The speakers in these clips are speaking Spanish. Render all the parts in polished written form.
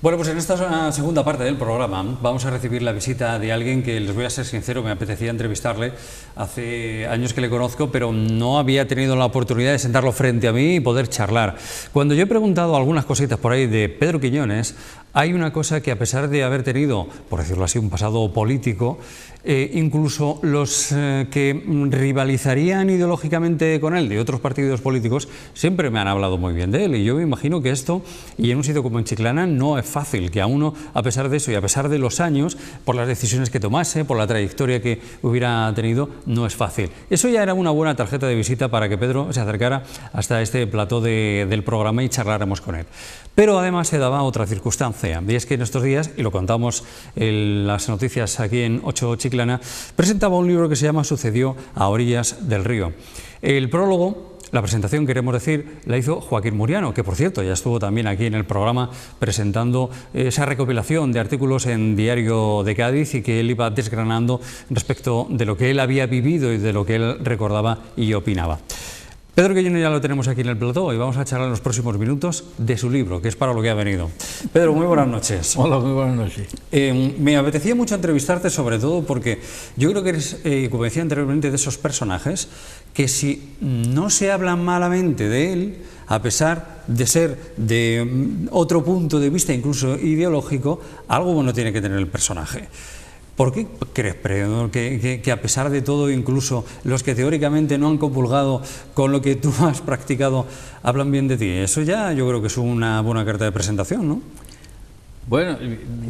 Bueno, pues en esta segunda parte del programa vamos a recibir la visita de alguien que, les voy a ser sincero, me apetecía entrevistarle. Hace años que le conozco, pero no había tenido la oportunidad de sentarlo frente a mí y poder charlar. Cuando yo he preguntado algunas cositas por ahí de Pedro Quiñones, hay una cosa que, a pesar de haber tenido, por decirlo así, un pasado político, incluso los que rivalizarían ideológicamente con él, de otros partidos políticos, siempre me han hablado muy bien de él. Y yo me imagino que esto, y en un sitio como en Chiclana, no es fácil que a uno, a pesar de eso y a pesar de los años, por las decisiones que tomase, por la trayectoria que hubiera tenido, no es fácil. Eso ya era una buena tarjeta de visita para que Pedro se acercara hasta este plató del programa y charláramos con él. Pero además se daba otra circunstancia, y es que en estos días, y lo contamos en las noticias aquí en 8 Chiclana, presentaba un libro que se llama Sucedió a orillas del río. El prólogo, la presentación, queremos decir, la hizo Joaquín Muriano, que por cierto ya estuvo también aquí en el programa presentando esa recopilación de artículos en Diario de Cádiz y que él iba desgranando respecto de lo que él había vivido y de lo que él recordaba y opinaba. Pedro Quiñones ya lo tenemos aquí en el plató y vamos a charlar en los próximos minutos de su libro, que es para lo que ha venido. Pedro, muy buenas noches. Hola, muy buenas noches. Me apetecía mucho entrevistarte, sobre todo porque yo creo que eres, como decía anteriormente, de esos personajes que, si no se habla malamente de él, a pesar de ser de otro punto de vista, incluso ideológico, algo bueno tiene que tener el personaje. ¿Por qué crees, Pedro, que a pesar de todo, incluso los que teóricamente no han comulgado con lo que tú has practicado, hablan bien de ti? Eso ya yo creo que es una buena carta de presentación, ¿no? Bueno,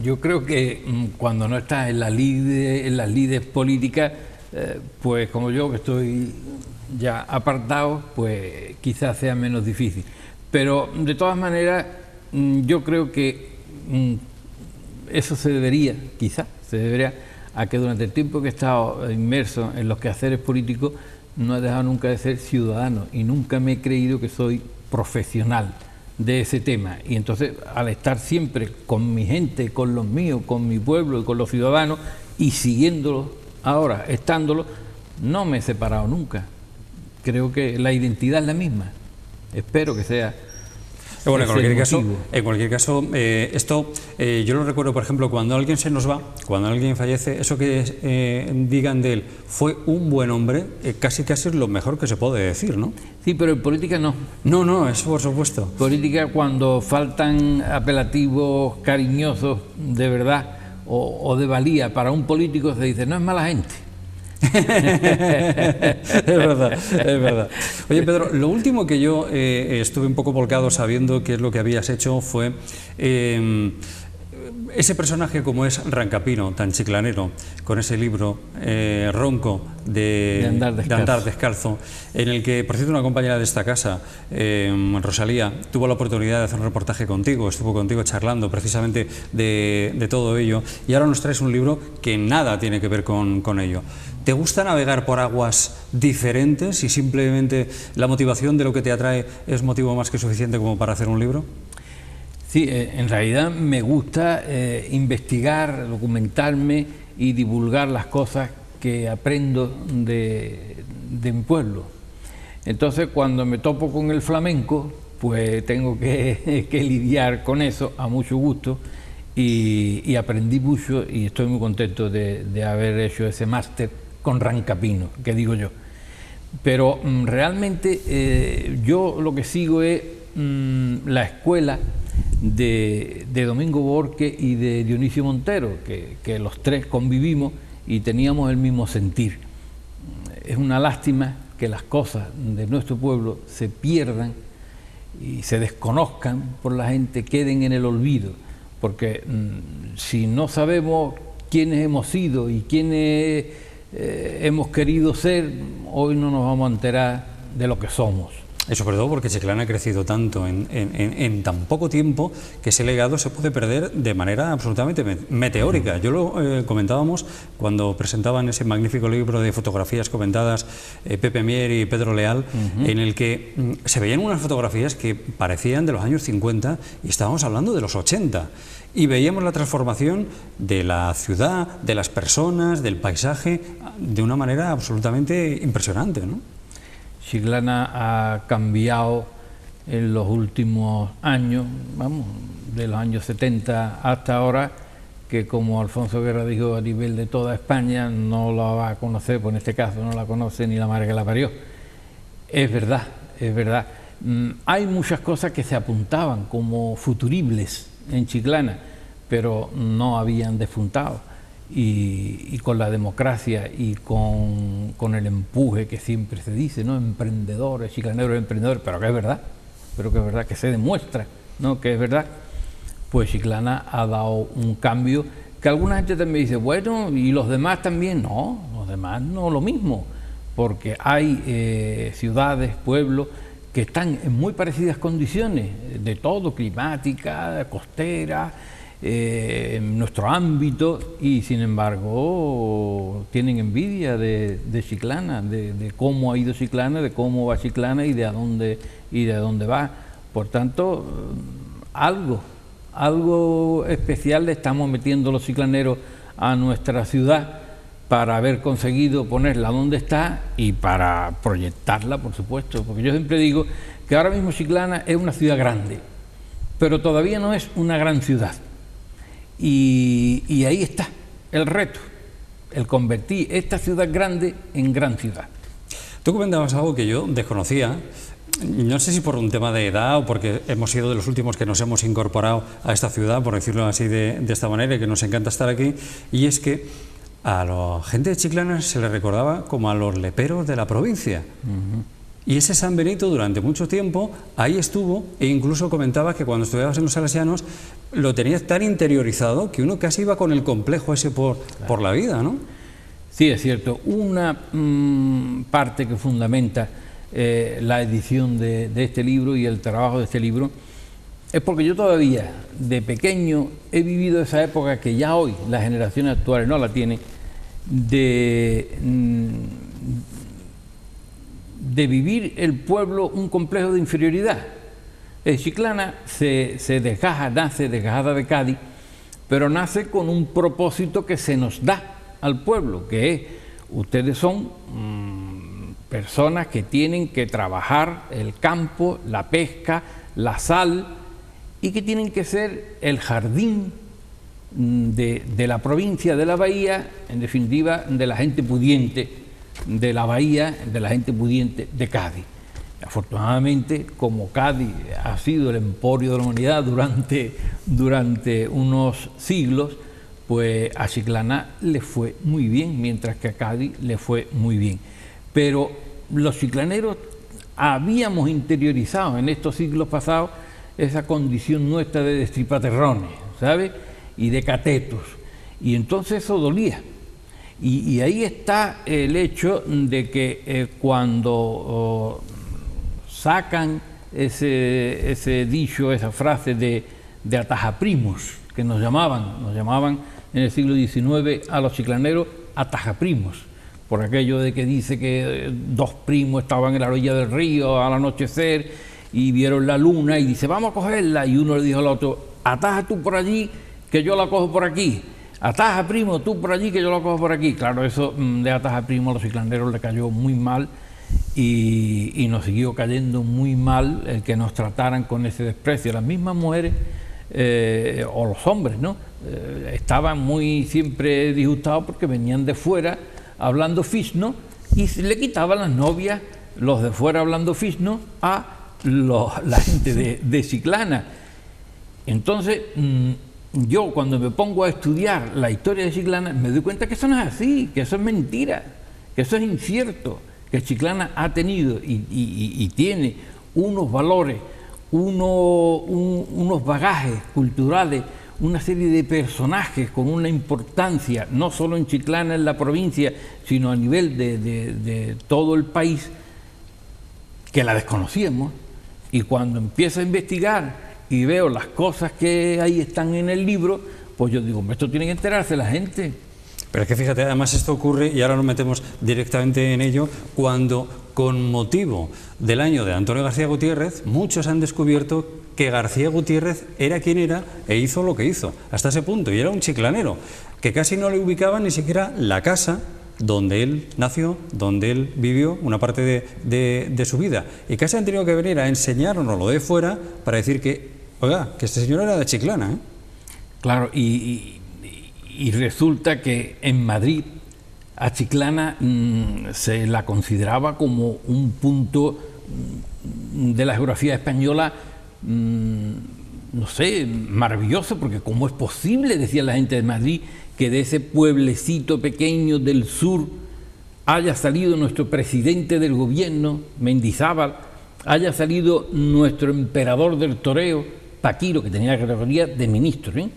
yo creo que cuando no estás en las lides políticas, pues como yo que estoy ya apartado, pues quizás sea menos difícil. Pero de todas maneras, yo creo que eso se debería a que durante el tiempo que he estado inmerso en los quehaceres políticos no he dejado nunca de ser ciudadano y nunca me he creído que soy profesional de ese tema. Y entonces, al estar siempre con mi gente, con los míos, con mi pueblo y con los ciudadanos, y siguiéndolos ahora, estándolo, no me he separado nunca. Creo que la identidad es la misma. Espero que sea. Bueno, en cualquier caso, esto yo lo recuerdo, por ejemplo, cuando alguien se nos va, cuando alguien fallece, eso que digan de él, fue un buen hombre, casi es lo mejor que se puede decir, ¿no? Sí, pero en política no. No, eso por supuesto. Política, cuando faltan apelativos cariñosos de verdad o de valía para un político, se dice, no es mala gente. Es verdad. Oye, Pedro, lo último que yo estuve un poco volcado sabiendo qué es lo que habías hecho fue ese personaje como es Rancapino, tan chiclanero, con ese libro ronco de Andar Descalzo, en el que, por cierto, una compañera de esta casa, Rosalía, tuvo la oportunidad de hacer un reportaje contigo, estuvo contigo charlando precisamente de todo ello, y ahora nos traes un libro que nada tiene que ver con ello. ¿Te gusta navegar por aguas diferentes y simplemente la motivación de lo que te atrae es motivo más que suficiente como para hacer un libro? Sí, en realidad me gusta investigar, documentarme y divulgar las cosas que aprendo de mi pueblo. Entonces, cuando me topo con el flamenco, pues tengo que lidiar con eso a mucho gusto y aprendí mucho y estoy muy contento de haber hecho ese máster con Rancapino, que digo yo. Pero realmente yo lo que sigo es la escuela de Domingo Borque y de Dionisio Montero, que los tres convivimos y teníamos el mismo sentir. Es una lástima que las cosas de nuestro pueblo se pierdan y se desconozcan por la gente, queden en el olvido, porque si no sabemos quiénes hemos sido y quiénes hemos querido ser, hoy no nos vamos a enterar de lo que somos. Eso, sobre todo porque Chiclana ha crecido tanto en tan poco tiempo que ese legado se puede perder de manera absolutamente meteórica. Yo lo comentábamos cuando presentaban ese magnífico libro de fotografías comentadas Pepe Mier y Pedro Leal, en el que se veían unas fotografías que parecían de los años 50 y estábamos hablando de los 80. Y veíamos la transformación de la ciudad, de las personas, del paisaje, de una manera absolutamente impresionante, ¿no? Chiclana ha cambiado en los últimos años, vamos, de los años 70 hasta ahora, que como Alfonso Guerra dijo, a nivel de toda España no la va a conocer, pues en este caso no la conoce ni la madre que la parió. Es verdad, es verdad. Hay muchas cosas que se apuntaban como futuribles en Chiclana, pero no habían despuntado. Y con la democracia y con el empuje que siempre se dice, ¿no? Emprendedores, chiclaneros emprendedores, pero que es verdad, que se demuestra, ¿no? Que es verdad. Pues Chiclana ha dado un cambio que alguna gente también dice, bueno, ¿y los demás también? No, los demás no lo mismo, porque hay ciudades, pueblos, que están en muy parecidas condiciones, de todo, climática, costera, en nuestro ámbito, y sin embargo tienen envidia de Chiclana, de cómo ha ido Chiclana, de cómo va Chiclana y de dónde va. Por tanto, algo especial le estamos metiendo los chiclaneros a nuestra ciudad para haber conseguido ponerla donde está y para proyectarla, por supuesto, porque yo siempre digo que ahora mismo Chiclana es una ciudad grande, pero todavía no es una gran ciudad. Y ahí está el reto, el convertir esta ciudad grande en gran ciudad. Tú comentabas algo que yo desconocía, no sé si por un tema de edad o porque hemos sido de los últimos que nos hemos incorporado a esta ciudad, por decirlo así de esta manera, y que nos encanta estar aquí, y es que a la gente de Chiclana se le recordaba como a los leperos de la provincia. Y ese San Benito durante mucho tiempo ahí estuvo, e incluso comentaba que cuando estudiabas en los Salesianos lo tenías tan interiorizado que uno casi iba con el complejo ese por la vida, ¿no? Sí, es cierto. Una parte que fundamenta la edición de este libro y el trabajo de este libro es porque yo todavía de pequeño he vivido esa época que ya hoy las generaciones actuales no la tienen, de vivir el pueblo un complejo de inferioridad. Chiclana se nace desgajada de Cádiz, pero nace con un propósito que se nos da al pueblo, que es, ustedes son personas que tienen que trabajar el campo, la pesca, la sal, y que tienen que ser el jardín de la provincia de la Bahía, en definitiva, de la gente pudiente de la Bahía, de la gente pudiente de Cádiz. Afortunadamente, como Cádiz ha sido el emporio de la humanidad durante unos siglos, pues a Chiclana le fue muy bien, mientras que a Cádiz le fue muy bien. Pero los chiclaneros habíamos interiorizado en estos siglos pasados esa condición nuestra de destripaterrones, ¿sabes? Y de catetos. Y entonces eso dolía. Y ahí está el hecho de que cuando sacan ese dicho, esa frase de atajaprimos, que nos llamaban en el siglo XIX a los chiclaneros atajaprimos, por aquello de que dice que dos primos estaban en la orilla del río al anochecer y vieron la luna y dice, vamos a cogerla, y uno le dijo al otro, ataja tú por allí que yo la cojo por aquí, ataja primo tú por allí que yo la cojo por aquí. Claro, eso de ataja primo a los chiclaneros le cayó muy mal y nos siguió cayendo muy mal el que nos trataran con ese desprecio. Las mismas mujeres o los hombres, ¿no? Estaban muy siempre disgustados porque venían de fuera hablando fisno y se le quitaban las novias, los de fuera hablando fisno, a la gente de Chiclana. Entonces, yo cuando me pongo a estudiar la historia de Chiclana, me doy cuenta que eso no es así, que eso es mentira, que eso es incierto, que Chiclana ha tenido y tiene unos valores, unos bagajes culturales, una serie de personajes con una importancia, no solo en Chiclana, en la provincia, sino a nivel de todo el país, que la desconocíamos. Y cuando empiezo a investigar y veo las cosas que ahí están en el libro, pues yo digo, esto tiene que enterarse la gente. Pero es que fíjate, además esto ocurre, y ahora nos metemos directamente en ello, cuando con motivo del año de Antonio García Gutiérrez, muchos han descubierto que García Gutiérrez era quien era e hizo lo que hizo, hasta ese punto, y era un chiclanero, que casi no le ubicaba ni siquiera la casa donde él nació, donde él vivió una parte de su vida. Y casi han tenido que venir a enseñarnos lo de fuera para decir que, oiga, que este señor era de Chiclana, ¿eh? Claro, y resulta que en Madrid a Chiclana se la consideraba como un punto de la geografía española, no sé, maravilloso, porque ¿cómo es posible, decía la gente de Madrid, que de ese pueblecito pequeño del sur haya salido nuestro presidente del gobierno, Mendizábal, haya salido nuestro emperador del toreo, Paquiro, que tenía la categoría de ministro, ¿eh?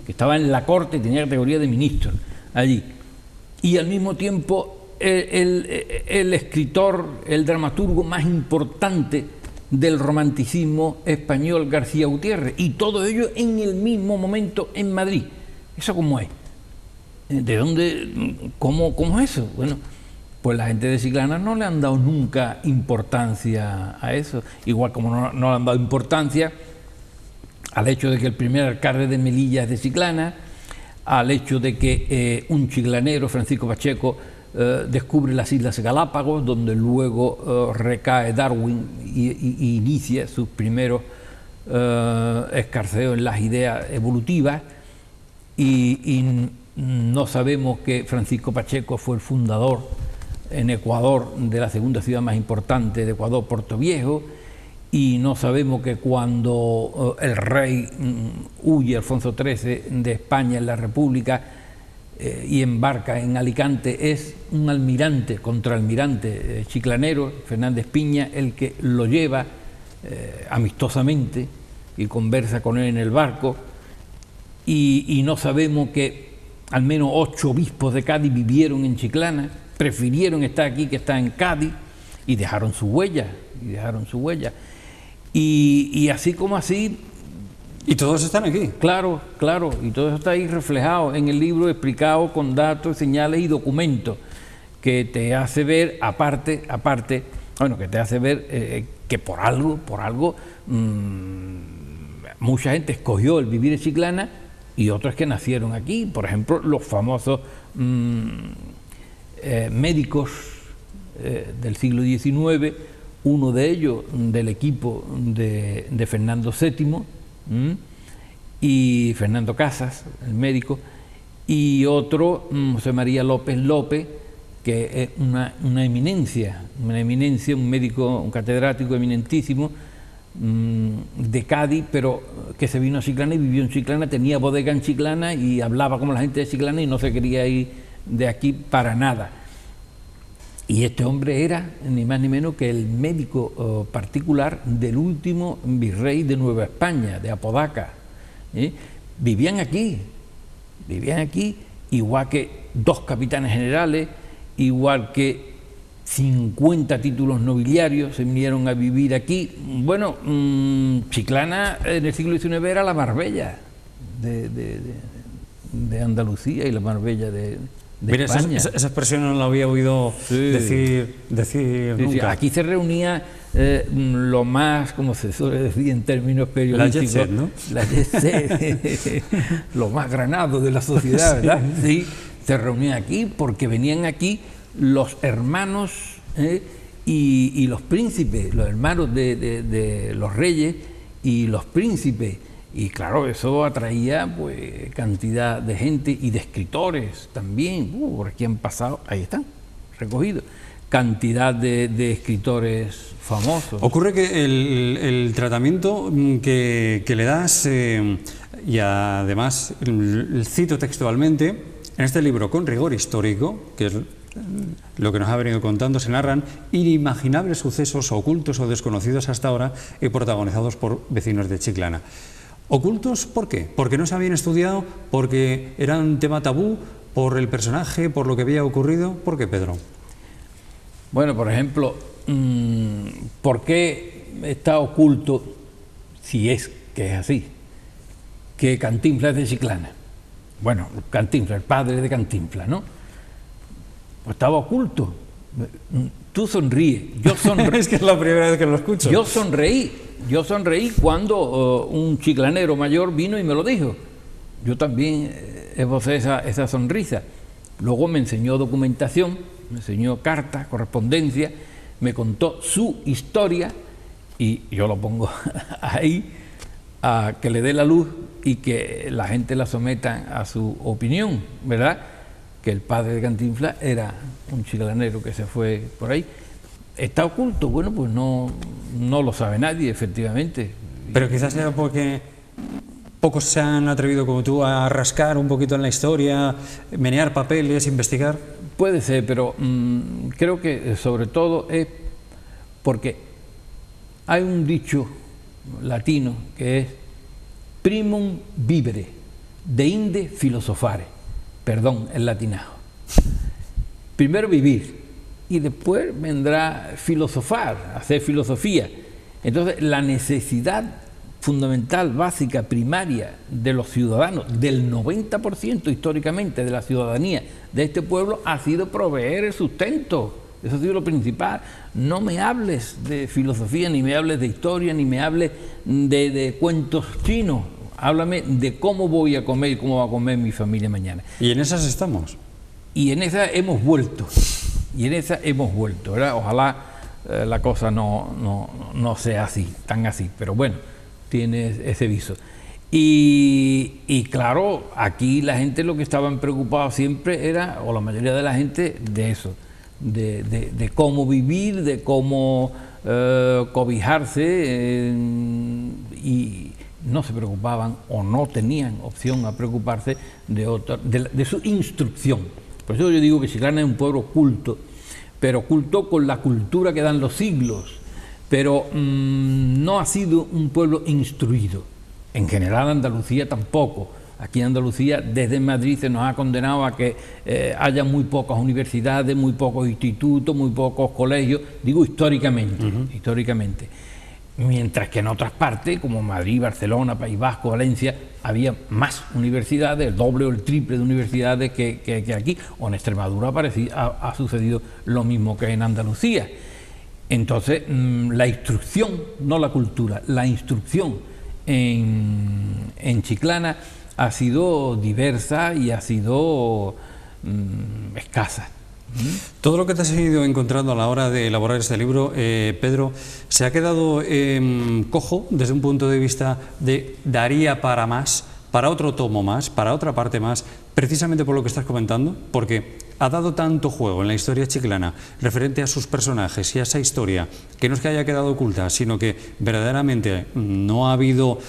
Que estaba en la corte y tenía categoría de ministro allí? Y al mismo tiempo el escritor, el dramaturgo más importante del romanticismo español, García Gutiérrez, y todo ello en el mismo momento en Madrid. ¿Eso cómo es? ¿De dónde? ¿Cómo es eso? Bueno, pues la gente de Chiclana no le han dado nunca importancia a eso, igual como no le han dado importancia al hecho de que el primer alcalde de Melilla es de Chiclana, al hecho de que un chiclanero, Francisco Pacheco, descubre las Islas Galápagos, donde luego recae Darwin y inicia sus primeros escarceos en las ideas evolutivas, y no sabemos que Francisco Pacheco fue el fundador en Ecuador de la segunda ciudad más importante de Ecuador, Puerto Viejo, y no sabemos que cuando el rey huye, Alfonso XIII, de España en la República, y embarca en Alicante, es un almirante, contraalmirante chiclanero, Fernández Piña, el que lo lleva amistosamente y conversa con él en el barco, y no sabemos que al menos 8 obispos de Cádiz vivieron en Chiclana, prefirieron estar aquí que estar en Cádiz, y dejaron su huella, y así como así. Y todos están aquí. Claro, y todo eso está ahí reflejado en el libro, explicado con datos, señales y documentos, que te hace ver, aparte, que te hace ver que por algo, mucha gente escogió el vivir en Chiclana, y otros que nacieron aquí. Por ejemplo, los famosos médicos del siglo XIX, uno de ellos del equipo de Fernando VII, y Fernando Casas, el médico, y otro, José María López López, que es una eminencia, un médico, un catedrático eminentísimo, de Cádiz, pero que se vino a Chiclana y vivió en Chiclana, tenía bodega en Chiclana y hablaba como la gente de Chiclana y no se quería ir de aquí para nada. Y este hombre era ni más ni menos que el médico particular del último virrey de Nueva España, de Apodaca. Vivían aquí, igual que 2 capitanes generales, igual que 50 títulos nobiliarios se vinieron a vivir aquí. Bueno, Chiclana en el siglo XIX era la Marbella de Andalucía y la Marbella de Mira, España. esa expresión no la había oído decir nunca. Sí, aquí se reunía lo más, como se suele decir en términos periodísticos, la jet set, ¿no? La jet set, lo más granado de la sociedad, ¿verdad? Sí, se reunían aquí porque venían aquí los hermanos y los príncipes, los hermanos de los reyes y los príncipes. Y claro, eso atraía pues cantidad de gente y de escritores también. Por aquí han pasado, ahí están, recogidos, cantidad de escritores famosos. Ocurre que el tratamiento que le das, y además cito textualmente, en este libro con rigor histórico, que es lo que nos ha venido contando, se narran inimaginables sucesos ocultos o desconocidos hasta ahora y protagonizados por vecinos de Chiclana. ¿Ocultos por qué? ¿Porque no se habían estudiado? ¿Porque era un tema tabú? ¿Por el personaje? ¿Por lo que había ocurrido? ¿Por qué, Pedro? Bueno, por ejemplo, ¿por qué está oculto, si es que es así, que Cantinflas es de Chiclana? Bueno, Cantinflas, el padre de Cantinflas, ¿no? Pues estaba oculto. Tú sonríes, yo sonreí. Es que es la primera vez que lo escucho. Yo sonreí cuando un chiclanero mayor vino y me lo dijo. Yo también esbocé esa sonrisa. Luego me enseñó documentación, me enseñó cartas, correspondencia, me contó su historia y yo lo pongo ahí a que le dé la luz y que la gente la someta a su opinión, ¿verdad? Que el padre de Cantinflas era un chiclanero que se fue por ahí. ¿Está oculto? Bueno, pues no lo sabe nadie, efectivamente. Pero quizás sea porque pocos se han atrevido como tú a rascar un poquito en la historia, menear papeles, investigar. Puede ser, pero creo que sobre todo es porque hay un dicho latino que es primum vivere, de inde filosofare, perdón, el latinajo. Primero vivir y después vendrá filosofar, hacer filosofía. Entonces la necesidad fundamental, básica, primaria de los ciudadanos, del 90% históricamente de la ciudadanía de este pueblo, ha sido proveer el sustento. Eso ha sido lo principal. No me hables de filosofía, ni me hables de historia, ni me hables de cuentos chinos. Háblame de cómo voy a comer y cómo va a comer mi familia mañana. Y en esas estamos. Y en esa hemos vuelto. ¿Verdad? Ojalá la cosa no sea así, tan así. Pero bueno, tiene ese viso. Y claro, aquí la gente lo que estaban preocupados siempre era, o la mayoría de la gente, de eso, de cómo vivir, de cómo cobijarse, y no se preocupaban o no tenían opción a preocuparse de su instrucción. Por eso yo digo que Chiclana es un pueblo culto, pero culto con la cultura que dan los siglos, pero no ha sido un pueblo instruido. En general Andalucía tampoco. Aquí en Andalucía, desde Madrid, se nos ha condenado a que haya muy pocas universidades, muy pocos institutos, muy pocos colegios, digo históricamente. Mientras que en otras partes, como Madrid, Barcelona, País Vasco, Valencia, había más universidades, el doble o el triple de universidades que aquí, o en Extremadura ha sucedido lo mismo que en Andalucía. Entonces, la instrucción, no la cultura, la instrucción en Chiclana ha sido diversa y ha sido escasa. Todo lo que te has ido encontrando a la hora de elaborar este libro, Pedro, ¿se ha quedado cojo desde un punto de vista de daría para más, para otro tomo más, para otra parte más, precisamente por lo que estás comentando? Porque ha dado tanto juego en la historia chiclana referente a sus personajes y a esa historia, que no es que haya quedado oculta, sino que verdaderamente no ha habido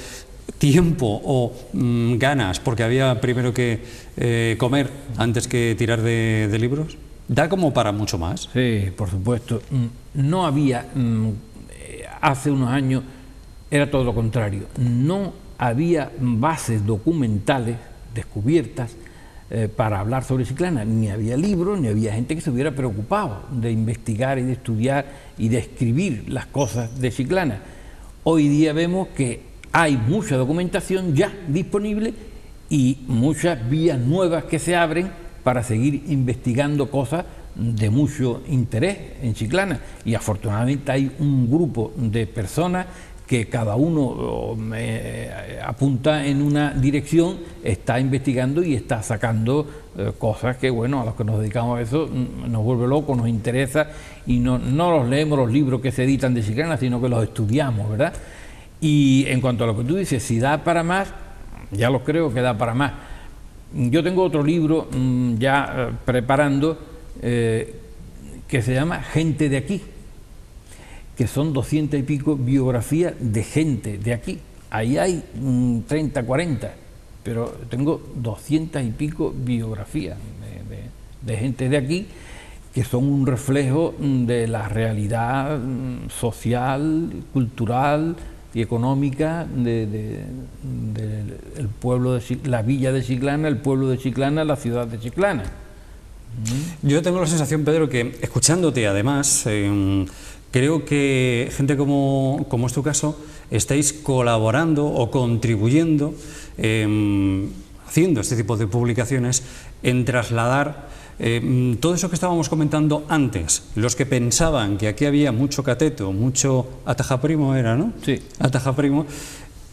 tiempo o ganas, porque había primero que comer antes que tirar de libros. ¿Da como para mucho más? Sí, por supuesto. No había, hace unos años era todo lo contrario, no había bases documentales descubiertas para hablar sobre Chiclana, ni había libros, ni había gente que se hubiera preocupado de investigar y de estudiar y de escribir las cosas de Chiclana. Hoy día vemos que hay mucha documentación ya disponible y muchas vías nuevas que se abren para seguir investigando cosas de mucho interés en Chiclana, y afortunadamente hay un grupo de personas que cada uno apunta en una dirección, está investigando y está sacando cosas que, bueno, a los que nos dedicamos a eso nos vuelve locos, nos interesa, y no los leemos los libros que se editan de Chiclana, sino que los estudiamos, ¿verdad? Y en cuanto a lo que tú dices, si da para más, ya lo creo que da para más. Yo tengo otro libro ya preparando que se llama Gente de aquí, que son 200 y pico biografías de gente de aquí. Ahí hay 30, 40, pero tengo 200 y pico biografías de gente de aquí, que son un reflejo de la realidad social, cultural y económica del pueblo de la villa de Chiclana, el pueblo de Chiclana, la ciudad de Chiclana. Yo tengo la sensación, Pedro, que escuchándote además, creo que gente como es tu caso, estáis colaborando o contribuyendo, haciendo este tipo de publicaciones, en trasladar todo eso que estábamos comentando antes, los que pensaban que aquí había mucho cateto, mucho atajaprimo era, ¿no? Sí. Atajaprimo,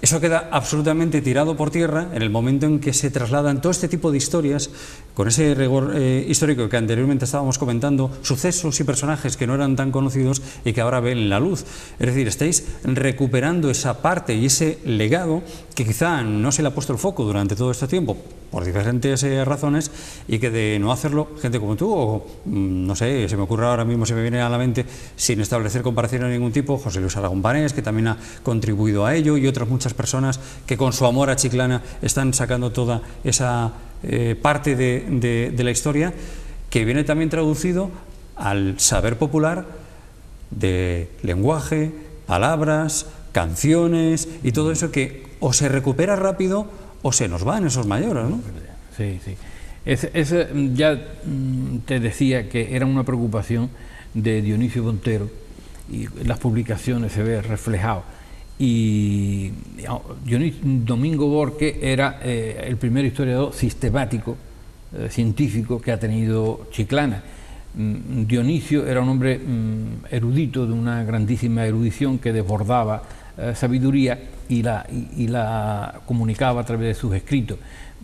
Eso queda absolutamente tirado por tierra en el momento en que se trasladan todo este tipo de historias, con ese rigor histórico que anteriormente estábamos comentando, sucesos y personajes que no eran tan conocidos y que ahora ven la luz. Es decir, estáis recuperando esa parte y ese legado que quizá no se le ha puesto el foco durante todo este tiempo, por diferentes razones, y que de no hacerlo, gente como tú, o no sé, se me ocurre ahora mismo, se me viene a la mente, sin establecer comparación de ningún tipo, José Luis Aragón Panés, que también ha contribuido a ello, y otras muchas personas que con su amor a Chiclana están sacando toda esa parte de la historia, que viene también traducido al saber popular de lenguaje, palabras, canciones y todo eso que o se recupera rápido o se nos van esos mayores, ¿no? Sí, sí. Ya te decía que era una preocupación de Dionisio Montero, y en las publicaciones se ve reflejado. Y Domingo Borque era el primer historiador sistemático, científico que ha tenido Chiclana. Dionisio era un hombre erudito, de una grandísima erudición, que desbordaba sabiduría y la comunicaba a través de sus escritos.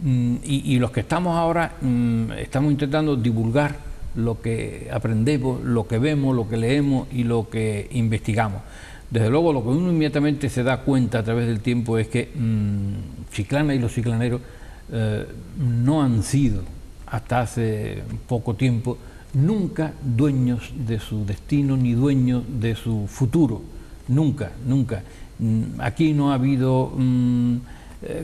Y los que estamos ahora estamos intentando divulgar lo que aprendemos, lo que vemos, lo que leemos y lo que investigamos. Desde luego, lo que uno inmediatamente se da cuenta a través del tiempo es que Chiclana y los chiclaneros no han sido, hasta hace poco tiempo, nunca dueños de su destino ni dueños de su futuro. Nunca, nunca. Aquí no ha habido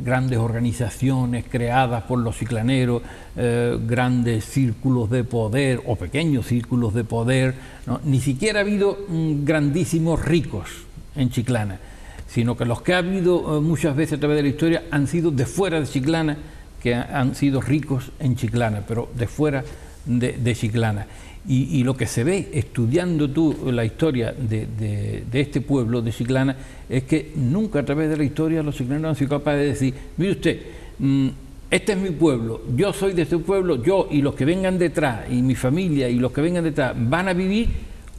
grandes organizaciones creadas por los chiclaneros, grandes círculos de poder o pequeños círculos de poder, ¿no? Ni siquiera ha habido grandísimos ricos en Chiclana, sino que los que ha habido muchas veces a través de la historia han sido de fuera de Chiclana, que han sido ricos en Chiclana, pero de fuera de Chiclana. Y lo que se ve estudiando tú la historia de este pueblo de Chiclana es que nunca a través de la historia los chiclaneros han sido capaces de decir: mire usted, este es mi pueblo, yo soy de este pueblo, yo y los que vengan detrás, y mi familia y los que vengan detrás, van a vivir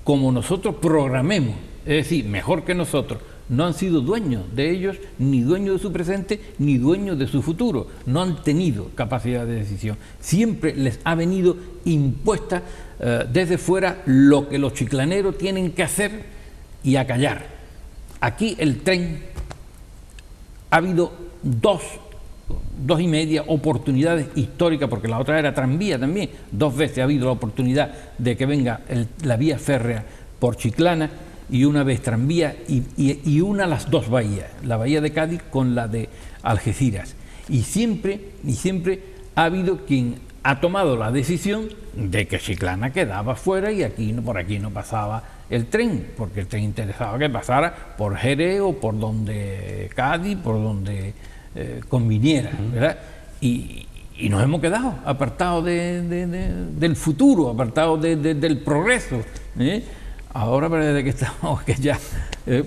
como nosotros programemos, es decir, mejor que nosotros. No han sido dueños de ellos, ni dueños de su presente, ni dueños de su futuro. No han tenido capacidad de decisión. Siempre les ha venido impuesta desde fuera lo que los chiclaneros tienen que hacer y acallar. Aquí el tren, ha habido dos y media oportunidades históricas, porque la otra era tranvía también. 2 veces ha habido la oportunidad de que venga la vía férrea por Chiclana, y una vez tranvía, y una las dos bahías, la bahía de Cádiz con la de Algeciras. Y siempre ha habido quien ha tomado la decisión de que Chiclana quedaba fuera y por aquí no pasaba el tren, porque el tren interesaba que pasara por Jerez o por donde Cádiz, por donde conviniera, ¿verdad? Y nos hemos quedado apartados del futuro, apartados del progreso, ¿eh? Ahora parece que estamos, que ya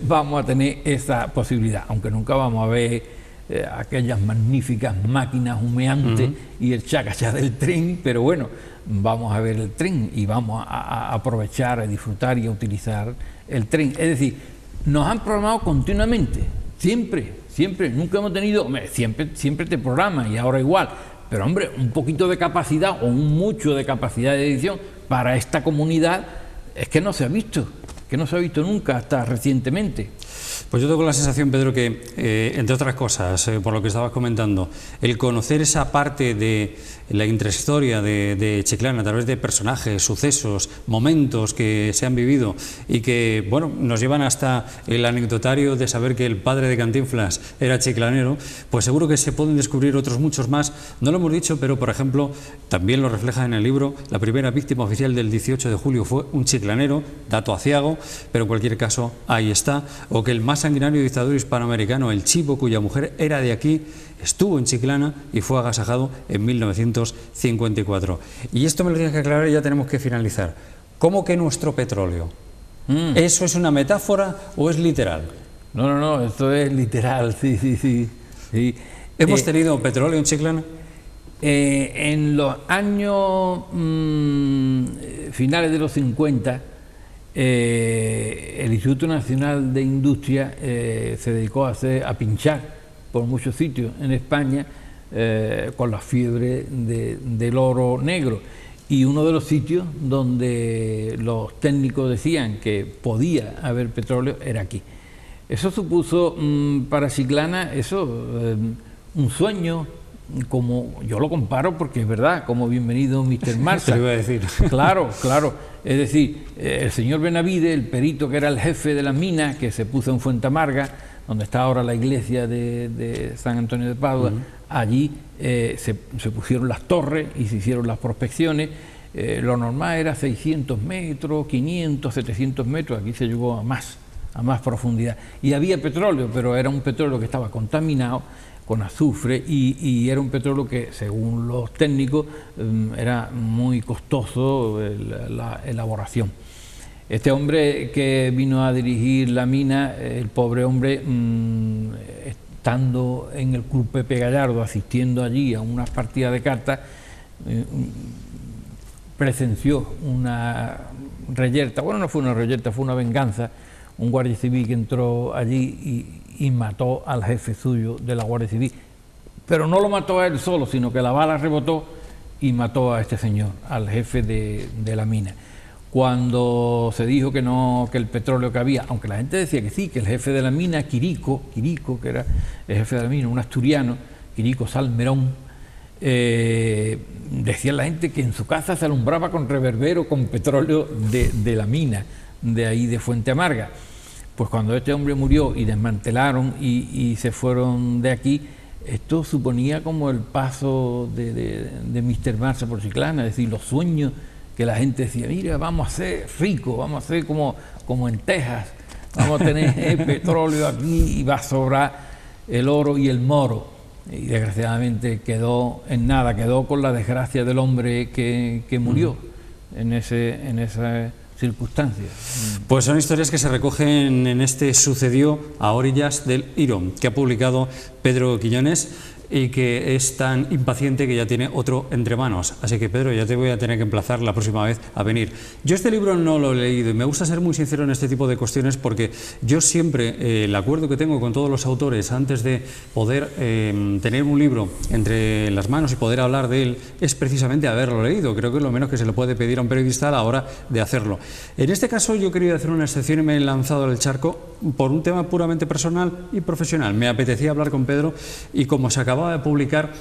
vamos a tener esa posibilidad, aunque nunca vamos a ver aquellas magníficas máquinas humeantes y el chacachá del tren, pero bueno, vamos a ver el tren y vamos a aprovechar, a disfrutar y a utilizar el tren. Es decir, nos han programado continuamente, siempre, nunca hemos tenido, siempre te programan y ahora igual, pero hombre, un poquito de capacidad o un mucho de capacidad de edición para esta comunidad es que no se ha visto, nunca hasta recientemente. Pues yo tengo la sensación, Pedro, que entre otras cosas, por lo que estabas comentando, el conocer esa parte de la intrahistoria de Chiclana a través de personajes, sucesos, momentos que se han vivido y que, bueno, nos llevan hasta el anecdotario de saber que el padre de Cantinflas era chiclanero, pues seguro que se pueden descubrir otros muchos más. No lo hemos dicho, pero por ejemplo, también lo refleja en el libro, la primera víctima oficial del 18 de julio fue un chiclanero, dato aciago, pero en cualquier caso ahí está. O que el más sanguinario dictador hispanoamericano, el Chivo, cuya mujer era de aquí, estuvo en Chiclana y fue agasajado en 1954. Y esto me lo tienes que aclarar y ya tenemos que finalizar. ¿Cómo que nuestro petróleo? ¿Eso es una metáfora o es literal? No, esto es literal, sí. ¿Hemos tenido petróleo en Chiclana? En los años finales de los 50, el Instituto Nacional de Industria se dedicó a pinchar por muchos sitios en España con la fiebre del oro negro. Y uno de los sitios donde los técnicos decían que podía haber petróleo era aquí. Eso supuso para Chiclana un sueño, como yo lo comparo porque es verdad, como bienvenido Mr. Marsa. Te lo iba a decir. Claro, claro. Es decir, el señor Benavide, el perito que era el jefe de las minas, que se puso en Fuentamarga, donde está ahora la iglesia de San Antonio de Padua, allí se pusieron las torres y se hicieron las prospecciones. Lo normal era 600 metros, 500, 700 metros, aquí se llegó a más profundidad. Y había petróleo, pero era un petróleo que estaba contaminado con azufre y era un petróleo que, según los técnicos, era muy costoso la elaboración. Este hombre que vino a dirigir la mina, el pobre hombre, estando en el Club Pepe Gallardo, asistiendo allí a unas partidas de cartas, presenció una reyerta, bueno, no fue una reyerta, fue una venganza, un guardia civil que entró allí y mató al jefe suyo de la Guardia Civil, pero no lo mató a él solo, sino que la bala rebotó y mató a este señor, al jefe de la mina. Cuando se dijo que no, que el petróleo que había, aunque la gente decía que sí, que el jefe de la mina, Quirico, que era el jefe de la mina, un asturiano, Quirico Salmerón, decía la gente que en su casa se alumbraba con reverbero, con petróleo de la mina, de ahí de Fuente Amarga. Pues cuando este hombre murió y desmantelaron y se fueron de aquí, esto suponía como el paso de Mr. Marsa por Chiclana, es decir, los sueños que la gente decía, mira, vamos a ser ricos, vamos a ser como en Texas, vamos a tener petróleo aquí y va a sobrar el oro y el moro. Y desgraciadamente quedó en nada, quedó con la desgracia del hombre que murió en esa circunstancia. Pues son historias que se recogen en este Sucedió a orillas del Iro, que ha publicado Pedro Quiñones y que es tan impaciente que ya tiene otro entre manos. Así que, Pedro, ya te voy a tener que emplazar la próxima vez a venir. Yo este libro no lo he leído y me gusta ser muy sincero en este tipo de cuestiones porque yo siempre, el acuerdo que tengo con todos los autores antes de poder tener un libro entre las manos y poder hablar de él es precisamente haberlo leído. Creo que es lo menos que se le puede pedir a un periodista a la hora de hacerlo. En este caso yo quería hacer una excepción y me he lanzado al charco por un tema puramente personal y profesional. Me apetecía hablar con Pedro y como se acababa de publicar,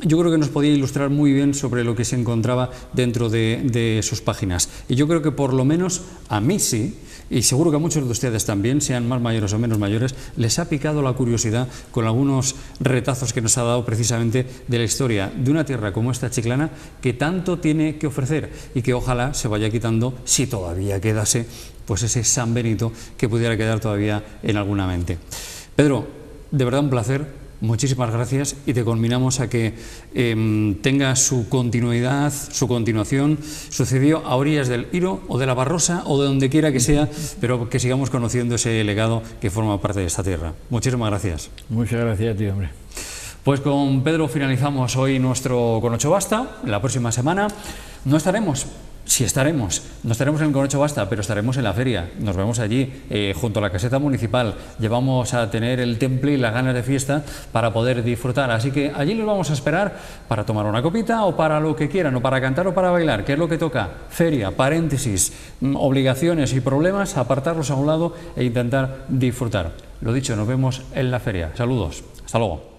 yo creo que nos podía ilustrar muy bien sobre lo que se encontraba dentro de sus páginas. Y yo creo que por lo menos a mí sí, y seguro que a muchos de ustedes también, sean más mayores o menos mayores, les ha picado la curiosidad con algunos retazos que nos ha dado precisamente de la historia de una tierra como esta Chiclana que tanto tiene que ofrecer y que ojalá se vaya quitando, si todavía quedase, pues ese San Benito que pudiera quedar todavía en alguna mente. Pedro, de verdad un placer. Muchísimas gracias y te conminamos a que tenga su continuidad, su continuación. Sucedió a orillas del Iro o de la Barrosa o de donde quiera que sea, pero que sigamos conociendo ese legado que forma parte de esta tierra. Muchísimas gracias. Muchas gracias a ti, hombre. Pues con Pedro finalizamos hoy nuestro Con Ocho Basta. La próxima semana no estaremos. Sí estaremos, no estaremos en el Con Ocho Basta, pero estaremos en la feria, nos vemos allí junto a la caseta municipal, llevamos a tener el temple y las ganas de fiesta para poder disfrutar, así que allí los vamos a esperar para tomar una copita o para lo que quieran, o para cantar o para bailar, que es lo que toca, feria, paréntesis, obligaciones y problemas, apartarlos a un lado e intentar disfrutar. Lo dicho, nos vemos en la feria, saludos, hasta luego.